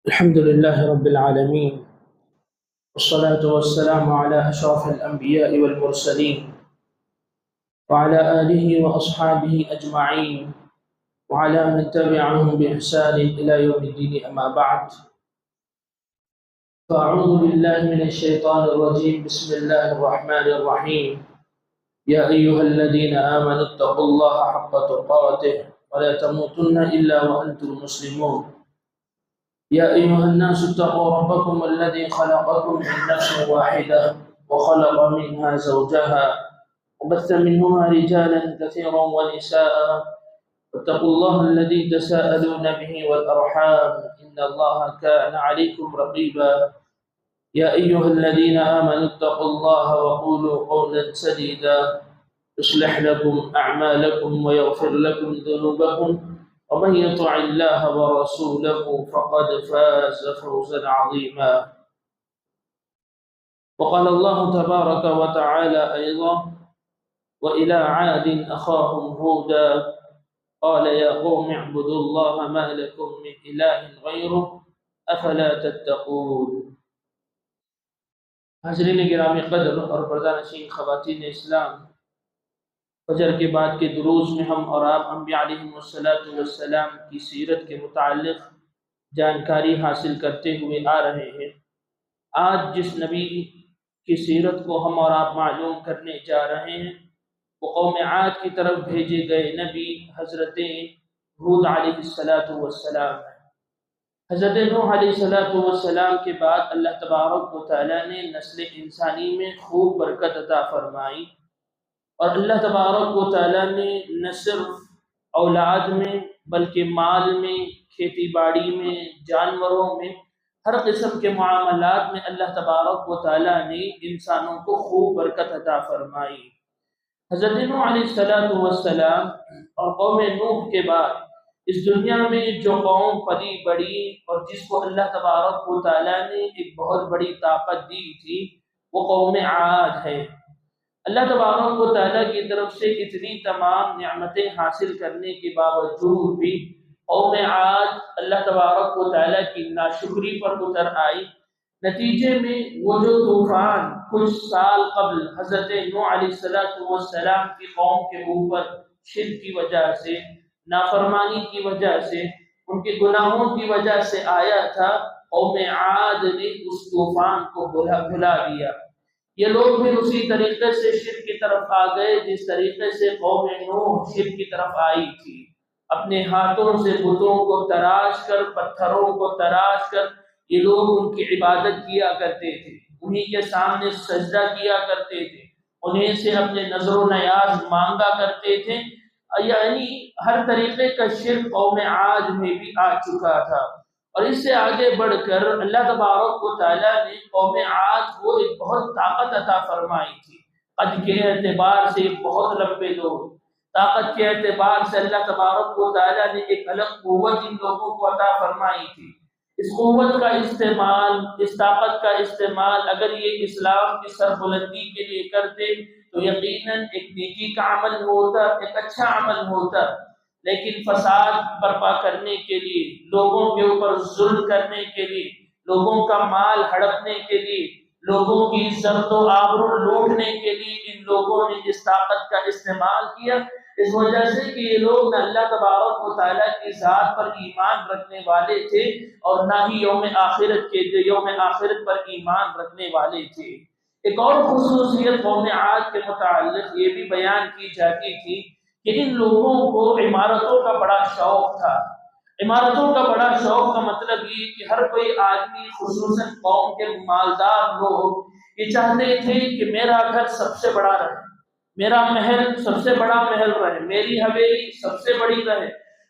الحمد لله رب العالمين، والصلاة والسلام على أشرف الأنبياء والمرسلين وعلى آله وأصحابه أجمعين وعلى من تبعهم بإحسان إلى يوم الدين. أما بعد، فأعوذ بالله من الشيطان الرجيم. بسم الله الرحمن الرحيم. يا أيها الذين آمنوا اتقوا الله حق تقاته ولا تموتن إلا وأنتم مسلمون. يا أيها الناس اتقوا ربكم الذي خلقكم من نفس واحدة وخلق منها زوجها وبث منهما رجالا كثيرا ونساء، واتقوا الله الذي تساءلون به والأرحام إن الله كان عليكم رقيبا. يا أيها الذين آمنوا اتقوا الله وقولوا قولا سديدا يصلح لكم أعمالكم ويغفر لكم ذنوبكم، ومن يطع الله ورسوله فقد فاز فوزا عظيما. وقال الله تبارك وتعالى أيضا: وإلى عاد أخاهم هودا قال يا قوم اعبدوا الله ما لكم من إله غيره أفلا تتقون. حاضرین گرامی قدر اور پردہ نشین خواتین اسلام، فجر کے بعد کے دروس میں ہم اور آپ انبیاء علیہم السلام کی سیرت کے متعلق جانکاری حاصل کرتے ہوئے آ رہے ہیں۔ آج جس نبی کی سیرت کو ہم اور آپ معلوم کرنے جا رہے ہیں وہ قوم عاد کی طرف بھیجے گئے نبی حضرت ہود علیہ السلام ہے۔ حضرت نوح علیہ السلام کے بعد اللہ تبارک و تعالیٰ نے نسل انسانی میں خوب برکت عطا فرمائی، اور اللہ تبارک و تعالیٰ نے نہ صرف اولاد میں بلکہ مال میں، کھیتی باڑی میں، جانوروں میں، ہر قسم کے معاملات میں اللہ تبارک و تعالیٰ نے انسانوں کو خوب برکت عطا فرمائی۔ حضرت نوح علیہ السلام اور قوم نوح کے بعد اس دنیا میں جو قوم پلی بڑی اور جس کو اللہ تبارک و تعالیٰ نے ایک بہت بڑی طاقت دی تھی وہ قوم عاد ہے۔ اللہ تبارک و تعالیٰ کی طرف سے اتنی تمام نعمتیں حاصل کرنے کے باوجود بھی قوم عاد اللہ تبارک و تعالیٰ کی ناشکری پر اتر آئی۔ نتیجے میں وہ جو طوفان کچھ سال قبل حضرت نوح علیہ السلام کی قوم کے اوپر شرک کی وجہ سے، نافرمانی کی وجہ سے، ان کے گناہوں کی وجہ سے آیا تھا، قوم عاد نے اس طوفان کو بھلا دیا۔ یہ لوگ بھی اسی طریقے سے شرک کی طرف آ گئے جس طریقے سے قوم نوح شرک کی طرف آئی تھی۔ اپنے ہاتھوں سے بتوں کو تراش کر، پتھروں کو تراش کر یہ لوگ ان کی عبادت کیا کرتے تھے، انہی کے سامنے سجدہ کیا کرتے تھے، انہیں سے اپنے نظر و نیاز مانگا کرتے تھے، یعنی ہر طریقے کا شرک قوم عاد میں بھی آ چکا تھا۔ اور اس سے آگے بڑھ کر اللہ تبارک و تعالیٰ نے قوم عاد کو ایک بہت طاقت عطا فرمائی تھی۔ قد کے اعتبار سے بہت لمبے لوگ، طاقت کے اعتبار سے اللہ تبارک و تعالیٰ نے ایک الگ قوت ان لوگوں کو عطا فرمائی تھی۔ اس قوت کا استعمال، اس طاقت کا استعمال اگر یہ اسلام کی سربلندی کے لیے کرتے تو یقیناً ایک نیکی کا عمل ہوتا، ایک اچھا عمل ہوتا، لیکن فساد برپا کرنے کے لیے، لوگوں کے اوپر ظلم کرنے کے لیے، لوگوں کا مال ہڑپنے کے لیے، لوگوں کی عزت و آبرو لوٹنے کے لیے ان لوگوں نے اس طاقت کا استعمال کیا، اس وجہ سے کہ یہ لوگ نہ اللہ تبارک و تعالیٰ کی ذات پر ایمان رکھنے والے تھے اور نہ ہی یوم آخرت پر ایمان رکھنے والے تھے۔ ایک اور خصوصیت قوم عاد کے متعلق یہ بھی بیان کی جاتی تھی کہ ان لوگوں کو عمارتوں کا بڑا شوق تھا۔ عمارتوں کا بڑا شوق کا مطلب یہ کہ ہر کوئی آدمی، خصوصاً قوم کے مالدار لوگ، یہ چاہتے تھے کہ میرا گھر سب سے بڑا رہے، میرا محل سب سے بڑا محل رہے، میری حویلی سب سے بڑی رہے۔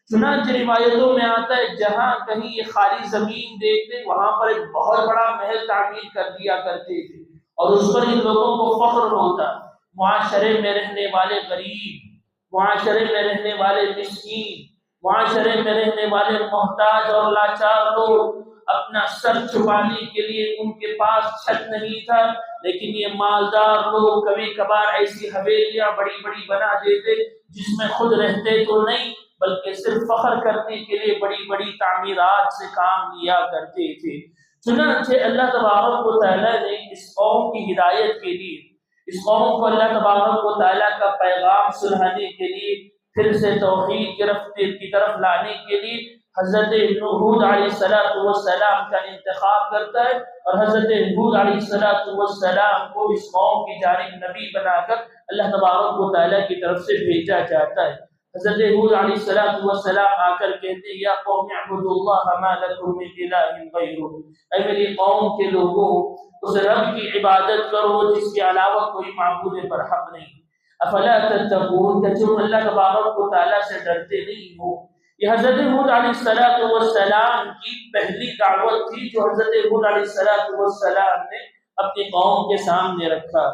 چنانچہ روایتوں میں آتا ہے جہاں کہیں یہ خالی زمین دیکھتے وہاں پر ایک بہت بڑا محل تعمیر کر دیا کرتے تھے، اور اس پر ان لوگوں کو فخر ہوتا۔ معاشرے میں رہنے والے غریب، معاشرے میں رہنے والے مسکین، معاشرے میں رہنے والے محتاج اور لاچار لوگ، اپنا سر چھپانے کے لیے ان کے پاس چھت نہیں تھا، لیکن یہ مالدار لوگ کبھی کبھار ایسی حویلیاں بڑی بڑی بنا دیتے جس میں خود رہتے تو نہیں بلکہ صرف فخر کرنے کے لیے بڑی بڑی تعمیرات سے کام لیا کرتے تھے۔ چنانچہ اللہ تبارک و تعالیٰ نے اس قوم کی ہدایت کے لیے، اس قوم کو اللہ تبارک و تعالیٰ کا پیغام سنانے کے لیے، پھر سے توحید کی طرف لانے کے لیے حضرت ہود علیہ السلام کا انتخاب کرتا ہے، اور حضرت ہود علیہ السلام کو اس قوم کی جانب نبی بنا کر اللہ تبارک و تعالیٰ کی طرف سے بھیجا جاتا ہے۔ حضرت ہود علیہ السلام آ کر کہتے ہیں یا قوم اعبدوا اللہ ما لکم من الہ غیرہ، اے میری قوم کے لوگوں اس رب کی عبادت کرو جس کے علاوہ کوئی معبود برحق نہیں۔ افلا تتقون، کہ تم اللہ تبارک و تعالیٰ سے ڈرتے نہیں ہو۔ یہ حضرت ہود علیہ السلام کی پہلی دعوت تھی جو حضرت ہود علیہ السلام نے اپنی قوم کے سامنے رکھا۔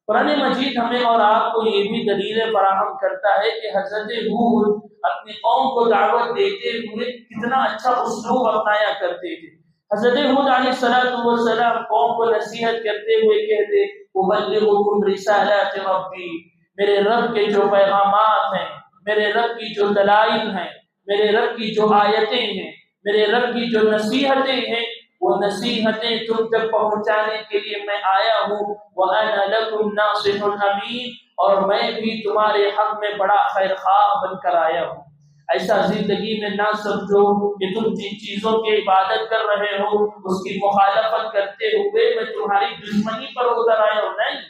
قرآن مجید ہمیں اور آپ کو یہ بھی دلیل فراہم کرتا ہے کہ حضرت ہود اپنی قوم کو دعوت دیتے ہوئے کتنا اچھا اسلوب اپنایا کرتے تھے۔ حضرت ہود علیہ السلام قوم کو نصیحت کرتے ہوئے کہتے ابلغکم رسالات ربی، میرے رب کے جو پیغامات ہیں، میرے رب کی جو دلائل ہیں، میرے رب کی جو آیتیں ہیں، میرے رب کی جو نصیحتیں ہیں، وہ نصیحتیں تم تک پہنچانے کے لیے میں آیا ہوں۔ وَأَنَا لَكُمْ نَاصِحٌ أَمِينٌ، اور میں بھی تمہارے حق میں بڑا خیر خواہ بن کر آیا ہوں۔ ایسا زندگی میں نہ سمجھو کہ تم جن چیزوں کی عبادت کر رہے ہو اس کی مخالفت کرتے ہوئے میں تمہاری دشمنی پر اتر آیا ہوں، نہیں،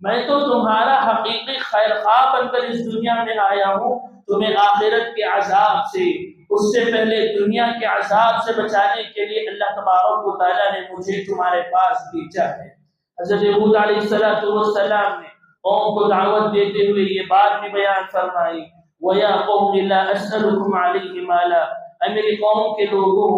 میں تو تمہارا حقیقی خیر خواہ بن کر اس دنیا میں آیا ہوں، تمہیں آخرت کے عذاب سے، اس سے پہلے دنیا کے عذاب سے بچانے کے لیے اللہ تبارک و تعالیٰ نے مجھے تمہارے پاس بھیجا ہے۔ حضرت ہود علیہ السلام نے قوم کو دعوت دیتے ہوئے یہ بات بھی بیان فرمائی وَيَا قَوْمِ لَا أَسْأَلُكُمْ عَلَيْهِ مَالًا، اے میری قوم کے لوگوں،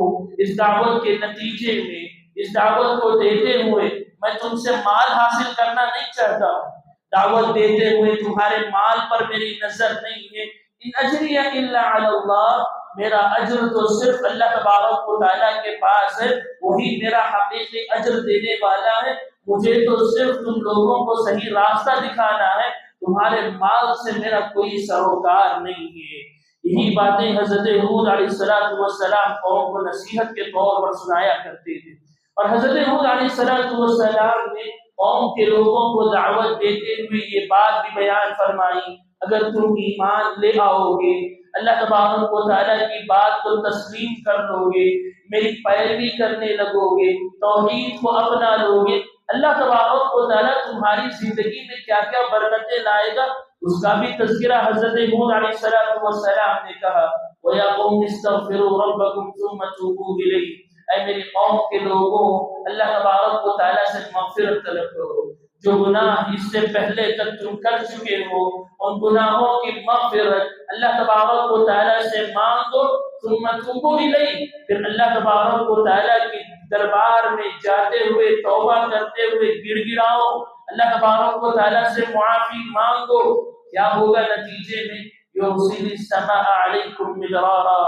اس دعوت کے نتیجے میں، اس دعوت کو دیتے ہوئے میں تم سے مال حاصل کرنا نہیں چاہتا ہوں، دعوت دیتے ہوئے تمہارے مال پر میری نظر نہیں ہے۔ ان اجری الا علی اللہ، میرا اجر تو صرف اللہ تبارک و تعالیٰ کے پاس ہے، وہی میرا حقیقی اجر دینے والا ہے، مجھے تو صرف تم لوگوں کو صحیح راستہ دکھانا ہے، تمہارے مال سے میرا کوئی سروکار نہیں ہے۔ یہی باتیں حضرت ہود علیہ السلام قوم کو نصیحت کے طور پر سنایا کرتے تھے، اور حضرت ہود علیہ السلام نے قوم کے لوگوں کو دعوت دیتے ہوئے یہ بات بھی بیان فرمائی اگر تم ایمان لے آؤ گے، اللہ تبارک و تعالیٰ کی بات کو تسلیم کر لو گے، میری پیروی کرنے لگو گے، توحید کو اپنا لو گے، اللہ تبارک و تعالیٰ تمہاری زندگی میں کیا کیا برکتیں لائے گا اس کا بھی تذکرہ حضرت ہود علیہ السلام نے کہا وَيَا قَوْمِ اسْتَغْفِرُوا رَبَّكُمْ ثُمَّ تُوبُوا إِلَيْهِ، اے میری قوم کے لوگوں، اللہ تبارک و تعالیٰ سے مغفرت طلب کرو، جو گناہ اس سے پہلے تک تم کر چکے ہو ان گناہوں کی مغفرت اللہ تبارک و تعالیٰ سے مانگو، ثم توبوا الیہ، پھر اللہ تبارک و تعالیٰ کے دربار میں جاتے ہوئے توبہ کرتے ہوئے گڑ گڑاؤ، اللہ تبارک و تعالیٰ سے معافی مانگو، کیا ہوگا نتیجے میں؟ یرسل السماء علیکم مدرارا،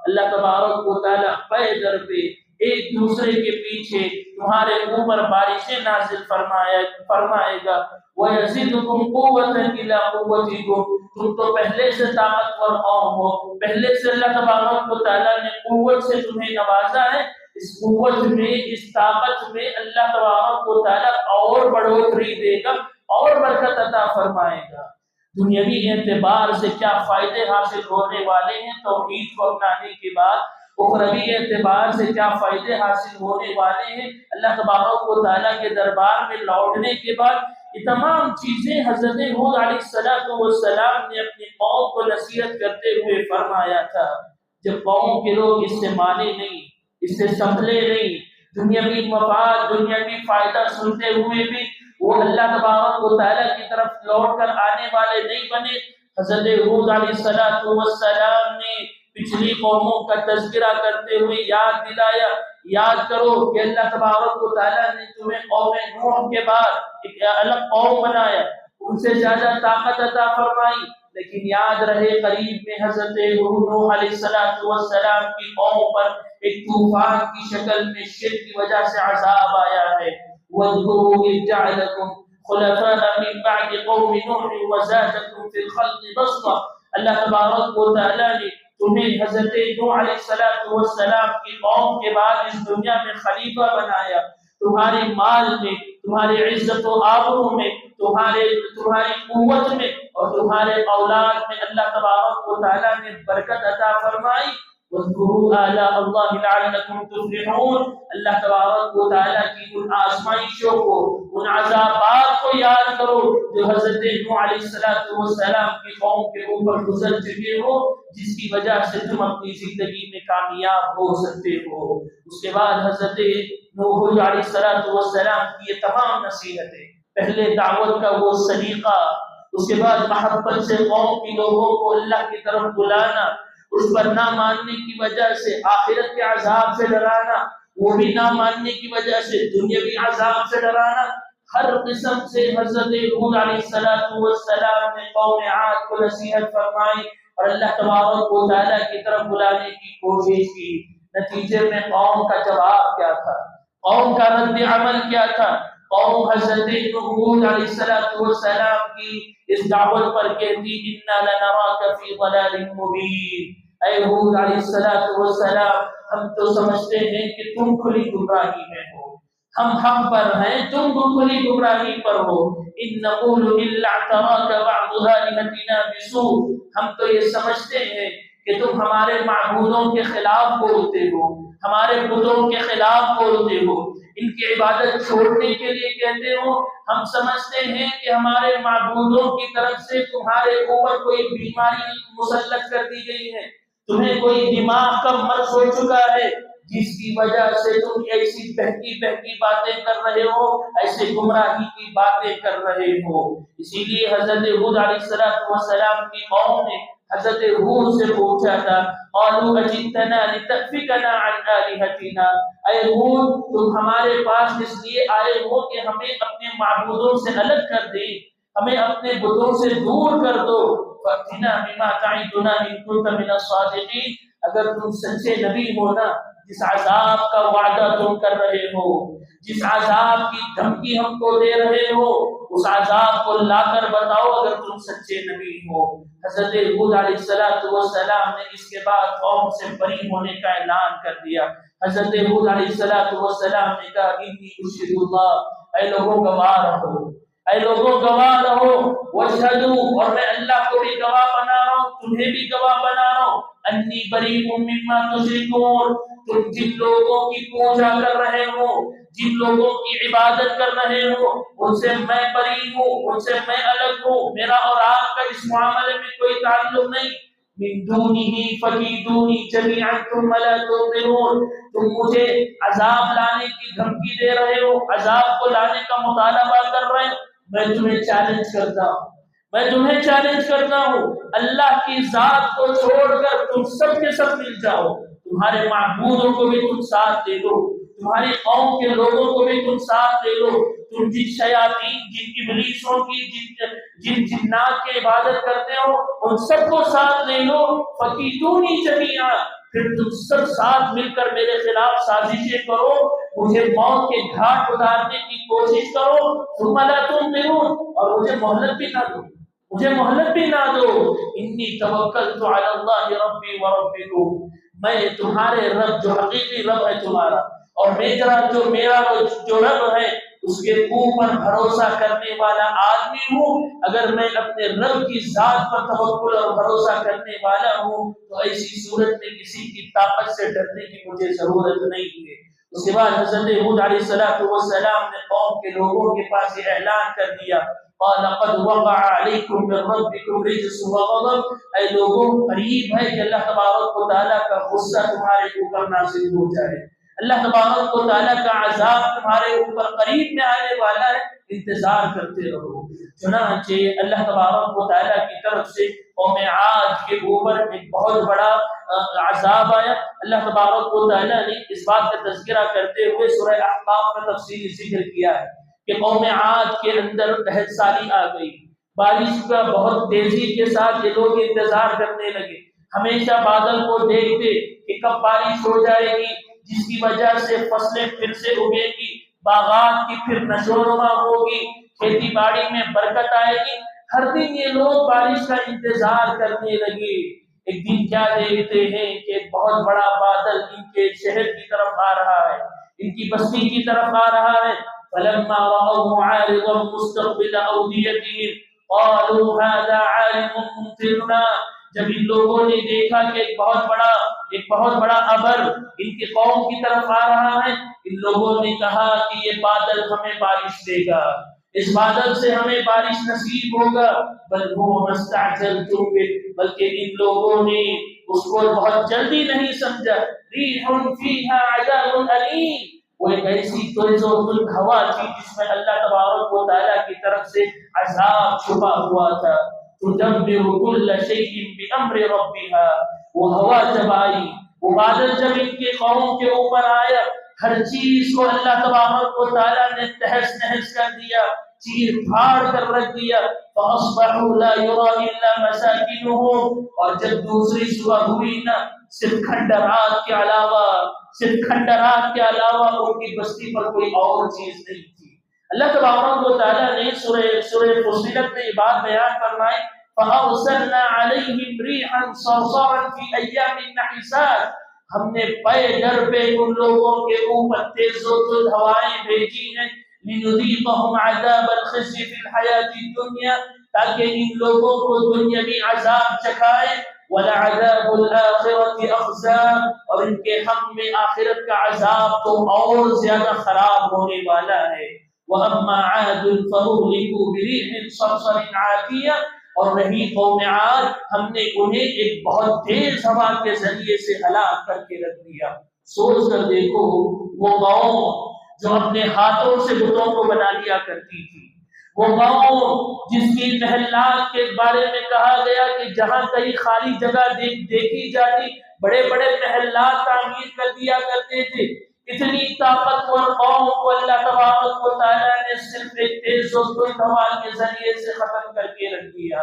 اللہ تبارک و تعالیٰ پے در پہ ایک دوسرے کے پیچھے تمہارے اوپر بارشیں نازل فرمائے گا، وَيَزِدُكُمْ قُوَّةً إِلَىٰ قُوَّتِكُمْ، تم تو پہلے سے طاقتور قوم ہو، پہلے سے اللہ تبارک و تعالیٰ نے قوت سے تمہیں نوازا ہے، اس قوت میں، اس طاقت میں اللہ تبارک و تعالیٰ اور بڑھوتری دے گا اور برکت عطا فرمائے گا۔ دنیاوی اعتبار سے کیا فائدے حاصل ہونے والے ہیں توحید کو اپنانے کے بعد، اخروی اعتبار سے کیا فائدے حاصل ہونے والے ہیں اللہ تبارک و تعالیٰ کے دربار میں لوٹنے کے بعد، یہ تمام چیزیں حضرت ہود علیہ السلام نے اپنی قوم کو نصیحت کرتے ہوئے فرمایا تھا۔ جب قوم کے لوگ اس سے مانے نہیں، اس سے سنبھلے نہیں، دنیاوی مفاد، دنیاوی فائدہ سنتے ہوئے بھی وہ اللہ تبارک و تعالیٰ کی طرف لوٹ کر آنے والے نہیں بنے، حضرت ہود علیہ السلام نے پچھلی قوموں کا تذکرہ کرتے ہوئے یاد دلایا، یاد کرو کہ اللہ تبارک و تعالیٰ نے تمہیں قوم نوح کے بعد ایک الگ قوم بنایا، ان سے زیادہ طاقت عطا فرمائی، لیکن یاد رہے قریب میں حضرت نوح علیہ السلام کی قوم پر ایک طوفان کی شکل میں شرک کی وجہ سے عذاب آیا ہے۔ وَاذْكُرُوا إِذْ جَعَلَكُمْ خُلَفَاءَ مِن بَعْدِ قَوْمِ نُوحٍ وَزَادَكُمْ فِي الْخَلْقِ بَسْطَةً، اللہ تبارک و تعالیٰ نے تمہیں حضرت نوح علیہ السلام کی قوم کے بعد اس دنیا میں خلیفہ بنایا، تمہارے مال میں، تمہارے عزت و آبرو میں، تمہاری قوت میں اور تمہارے اولاد میں اللہ تبارک و تعالیٰ نے برکت عطا فرمائی۔ واذکروا آلاء اللہ لعلکم تفلحون، اللہ تبارک و تعالیٰ کی ان آزمائشوں کو، ان عذابات کو یاد کرو جو حضرت نوح علیہ السلام کی قوم کے اوپر گزر چکے ہو، جس کی وجہ سے تم اپنی زندگی میں کامیاب ہو سکتے ہو۔ اس کے بعد حضرت نوح علیہ السلام کی یہ تمام نصیحتیں، پہلے دعوت کا وہ سلیقہ، اس کے بعد محبت سے قوم کے لوگوں کو اللہ کی طرف بلانا، اس پر نہ ماننے کی وجہ سے آخرت کے عذاب سے ڈرانا، وہ بھی نہ ماننے کی وجہ سے دنیاوی عذاب سے ڈرانا، ہر قسم سے حضرت ہود علیہ السلام نے قوم عاد کو نصیحت فرمائی اور اللہ تبارک و تعالیٰ کی طرف بلانے کی کوشش کی۔ نتیجے میں قوم کا جواب کیا تھا، قوم کا رد عمل کیا تھا؟ قوم حضرت ہود علیہ السلام کی اس دعوت پر کہتی اِنَّا لَنَرَاكَ فِي ضَلَالٍ مُبِينٍ، اے ہود علیہ السلام، ہم تو سمجھتے ہیں کہ تم کھلی گمراہی میں ہو، ہم حق پر ہیں، تم کھلی گمراہی پر ہو۔ إِن نَقُولُ إِلَّا اعْتَرَاكَ بَعْضُ آلِهَتِنَا بِسُوءٍ، ہم تو یہ سمجھتے ہیں کہ تم ہمارے معبودوں کے خلاف بولتے ہو، ہمارے بتوں کے خلاف بولتے ہو، ان کی عبادت چھوڑنے کے لیے کہتے ہو، ہم سمجھتے ہیں کہ ہمارے معبودوں کی طرف سے تمہارے اوپر کوئی بیماری مسلط کر دی گئی ہے، تمہیں کوئی دماغ کا مرض ہو چکا ہے، جس کی وجہ سے تم ایسی بہکی بہکی باتیں کر رہے ہو، ایسے گمراہی کی باتیں کر رہے ہو۔ اسی لیے حضرت ہود علیہ السلام کی قوم نے حضرت ہود سے پوچھا تھا، قالوا اجئتنا لتأفکنا عن آلہتنا، اے ہود تم ہمارے پاس اس لیے آئے ہو کہ ہمیں اپنے معبودوں سے الگ کر دے، ہمیں اپنے بتوں سے دور کر دو، فأتنا بما تعدنا ان كنت من الصادقین، اگر تم سچے نبی ہو نا، جس عذاب کا وعدہ تم کر رہے ہو، جس عذاب کی دھمکی ہم کو دے رہے ہو، اس عذاب کو لا کر بتاؤ اگر تم سچے نبی ہو۔ حضرت ہود علیہ السلام نے اس کے بعد قوم سے بری ہونے کا اعلان کر دیا۔ حضرت ہود علیہ السلام نے کہا انی اشہد اللہ، اے لوگوں گواہ رہو، اے لوگوں گواہ رہو، واشہدوا، اور میں اللہ کو بھی گواہ بنا رہا ہوں، تمہیں بھی گواہ بنا رہا ہوں، انی بریء مما تشرکون، تم جن لوگوں کی پوجا کر رہے ہو، جن لوگوں کی عبادت کر رہے ہو، ان سے میں بری ہوں، ان سے میں الگ ہوں، میرا اور آپ کا اس معاملے میں کوئی تعلق نہیں۔ من دونہ فکیدونی جمیعا ثم لا تنظرون، تم مجھے عذاب لانے کی دھمکی دے رہے ہو، عذاب کو لانے کا مطالبہ کر رہے ہو، میں تمہیں چیلنج کرتا ہوں، میں تمہیں چیلنج کرتا ہوں، اللہ کی ذات کو چھوڑ کر تم سب کے سب مل جاؤ، تمہارے معبودوں کو بھی تم ساتھ دے دو، تمہاری قوم کے لوگوں کو بھی تم ساتھ دے دو، تم جن شیاطین، جن ابلیسوں کی، جن جنات کی عبادت کرتے ہو، ان سب کو ساتھ لے لو، فکیدونی جمیعا، پھر تم سب ساتھ مل کر میرے خلاف سازشیں کرو، مجھے موت کے گھاٹ اتارنے کی کوشش کرو، ثم لا تنظرون، اور مجھے مہلت بھی نہ دو، مجھے مہلت بھی نہ دو، انی توکلت علی اللہ ربی و ربکم، میں تمہارے رب جو حقیقی رب ہے تمہارا، اور میرا جو رب ہے اس کے اوپر بھروسہ کرنے والا آدمی ہوں، اگر میں اپنے رب کی ذات پر توکل اور بھروسہ کرنے والا ہوں تو ایسی صورت میں کسی کی طاقت سے ڈرنے کی مجھے ضرورت نہیں ہے۔ اس کے بعد حضرت ہود علیہ السلام نے قوم کے لوگوں کے پاس یہ اعلان کر دیا، قال قد وقع عليكم من ربكم رجس وغضب، اے لوگوں قریب ہے کہ اللہ تبارک و تعالیٰ کا غصہ تمہارے اوپر نازل ہو جائے، اللہ تبارک و تعالیٰ کا عذاب تمہارے اوپر قریب میں آنے والا ہے، انتظار کرتے رہو۔ چنانچہ اللہ تبارک و تعالیٰ کی طرف سے قوم عاد کے اوپر ایک بہت بڑا عذاب آیا۔ اللہ تبارک و تعالیٰ نے اس بات کا تذکرہ کرتے ہوئے سورہ احقاف میں تفصیلی ذکر کیا ہے کہ قوم عاد کے اندر قحط سالی آ گئی، بارش کا بہت تیزی کے ساتھ یہ لوگ انتظار کرنے لگے، ہمیشہ بادل کو دیکھتے کہ کب بارش ہو جائے گی، جس کی وجہ سے فصلیں پھر سے اگے گی، باغات کی پھر نشو و نما ہوگی، کھیتی باڑی میں برکت آئے گی۔ ہر دن یہ لوگ بارش کا انتظار کرنے لگے، ایک دن کیا دیکھتے ہیں کہ ایک بہت بڑا بادل ان کے شہر کی طرف آ رہا ہے، ان کی بستی کی طرف آ رہا ہے۔ فلما رأوه عارضا مستقبل أوديتهم قالوا هذا عارض ممطرنا، جب ان لوگوں نے دیکھا کہ ایک بہت بڑا ابر ان کی قوم کی طرف آ رہا ہے، ان لوگوں نے کہا کہ یہ بادل ہمیں بارش دے گا، اس بادل سے ہمیں بارش نصیب ہوگا۔ بل هو ما استعجلتم به، بلکہ ان لوگوں نے اس کو بہت جلدی نہیں سمجھا۔ ریح فیہا عذاب علیم، وہ ایک ایسی تیز و تند ہوا تھی جس میں اللہ تبارک و تعالیٰ کی طرف سے عذاب چھپا ہوا تھا۔ تدبر كل شيء بأمر ربها، وہ ہوا جب آئی، وہ بادل جب ان کے قوم کے اوپر آیا، ہر چیز کو اللہ تبارک و تعالیٰ نے تہس نہس کر دیا، چیر پھاڑ کر رکھ دیا۔ فأصبحوا لا يرى إلا مساكنهم، اور جب دوسری صبح ہوئی نا، صرف کھنڈرات کے علاوہ ان کی بستی پر کوئی اور چیز نہیں تھی۔ اللہ تبارک و تعالیٰ نے سورہ فصلت میں یہ بات بیان فرمائی، فَأَرْسَلْنَا عَلَيْهِمْ رِيحًا صَرْصَرًا فِي أَيَّامٍ نَحِسَاتٍ، ہم نے پے در پہ ان لوگوں کے اوپر تیز و تند ہوائیں بھیجی ہیں، لِنُذِيقَهُمْ عَذَابَ الْخِزْيِ فِي الْحَيَاةِ الدُّنْيَا، تاکہ ان لوگوں کو دنیاوی عذاب چکھائے، وَلَعَذَابُ الْآخِرَةِ أَخْزَىٰ، اور ان کے حق میں آخرت کا عذاب تو اور زیادہ خراب ہونے والا ہے۔ وَأَمَّا عَادٌ فَأُهْلِكُوا بِرِيحٍ صَرْصَرٍ عَاتِيَةٍ، اور رہی قوم عاد، ہم نے انہیں ایک بہت تیز ہوا کے ذریعے سے ہلاک کر کے رکھ دیا۔ سوچ کر دیکھو، وہ قوم جو اپنے ہاتھوں سے بتوں کو بنا لیا کرتی تھی، وہ قوم جس کی محلات کے بارے میں کہا گیا کہ جہاں کہیں خالی جگہ دیکھی جاتی بڑے بڑے محلات تعمیر کر دیا کرتے تھے، اتنی طاقتور قوم کو اللہ تبارک و تعالیٰ نے صرف ایک تیز و تند ہوا کے ذریعے سے ختم کر کے رکھ دیا۔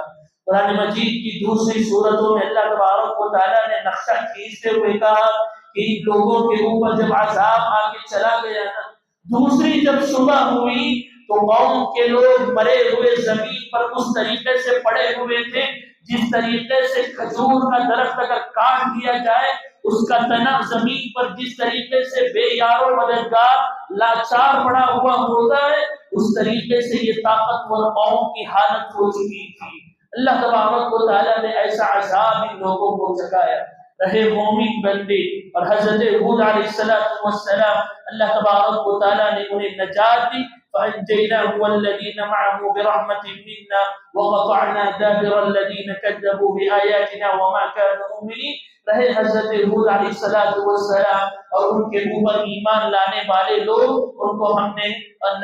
قرآن مجید کی دوسری سورتوں میں اللہ تبارک و تعالیٰ نے نقشہ کھینچتے ہوئے کہا کہ ان لوگوں کے اوپر جب عذاب آ کے چلا گیا نا، دوسری جب صبح ہوئی تو قوم کے لوگ مرے ہوئے زمین پر اس طریقے سے پڑے ہوئے تھے جس طریقے سے کھجور کا درخت اگر کاٹ دیا جائے، اس کا تنا زمین پر جس طریقے سے بے یار و مددگار لاچار پڑا ہوا ہوتا ہے، اس طریقے سے یہ طاقتور قوم کی حالت ہو چکی تھی۔ اللہ تبارک و تعالیٰ نے ایسا عذاب ان لوگوں کو چکایا۔ رہے مومن بندے اور حضرت ہود علیہ السلام، اللہ تبارک و تعالیٰ نے انہیں نجات دی، فَأَنْجَيْنَاهُ وَالَّذِينَ مَعَهُ بِرَحْمَةٍ مِنَّا وَقَطَعْنَا دَابِرَ الَّذِينَ كَذَّبُوا بِآيَاتِنَا وَمَا كَانُوا مُؤْمِنِينَ۔ رہے حضرت ہود علیہ السلام اور ان کے اوپر ایمان لانے والے لوگ، ان کو ہم نے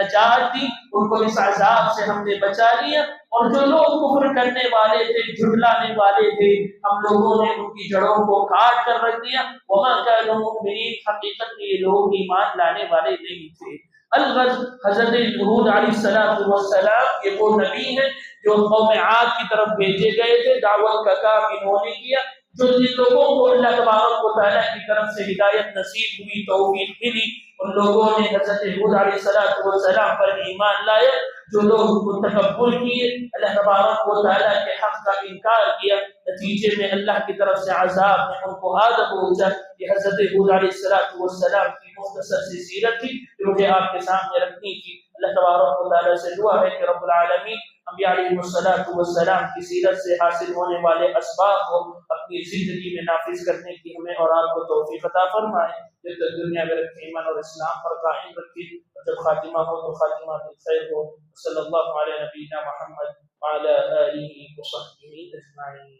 نجات دی، ان کو اس عذاب سے ہم نے بچا لیا، اور جو لوگ کفر کرنے والے تھے، جھٹلانے والے تھے، ہم لوگوں نے ان کی جڑوں کو کاٹ کر رکھ دیا۔ وَمَا كَانُوا مُؤْمِنِينَ، حقیقت میں یہ لوگ ایمان لانے والے نہیں تھے۔ الغرض حضرت ہود علیہ السلام یہ وہ نبی ہیں جو قوم عاد کی طرف بھیجے گئے تھے، دعوت کا کام انہوں نے کیا۔ جو جن لوگوں کو اللہ تبارک و تعالیٰ کی طرف سے ہدایت نصیب ہوئی، توفیق ملی، ان لوگوں نے حضرت ہود علیہ السلام پر ایمان لائے۔ جو لوگ تکبر کیے، اللہ تبارک و تعالیٰ کے حق کا انکار کیا، نتیجے میں اللہ کی طرف سے عذاب نے ان کو عادت پہنچا۔ یہ حضرت ہود علیہ السلام کی مختصر سی سیرت تھی جو مجھے آپ کے سامنے رکھنی تھی۔ اللہ تبارک و تعالیٰ سے دعا ہے کہ رب العالمین انبیاء علیہ السلام کی سیرت سے حاصل ہونے والے اسباب کو اپنی زندگی میں نافذ کرنے کی ہمیں اور آپ کو توفیق عطا فرمائے۔ جب تک دنیا میں رکھے، ایمان اور اسلام پر قائم رکھے، اور جب خاتمہ ہو تو خاتمہ بالخیر ہو۔ صلی اللہ علیہ نبینا محمد وعلی آلہ وصحبہ اجمعین۔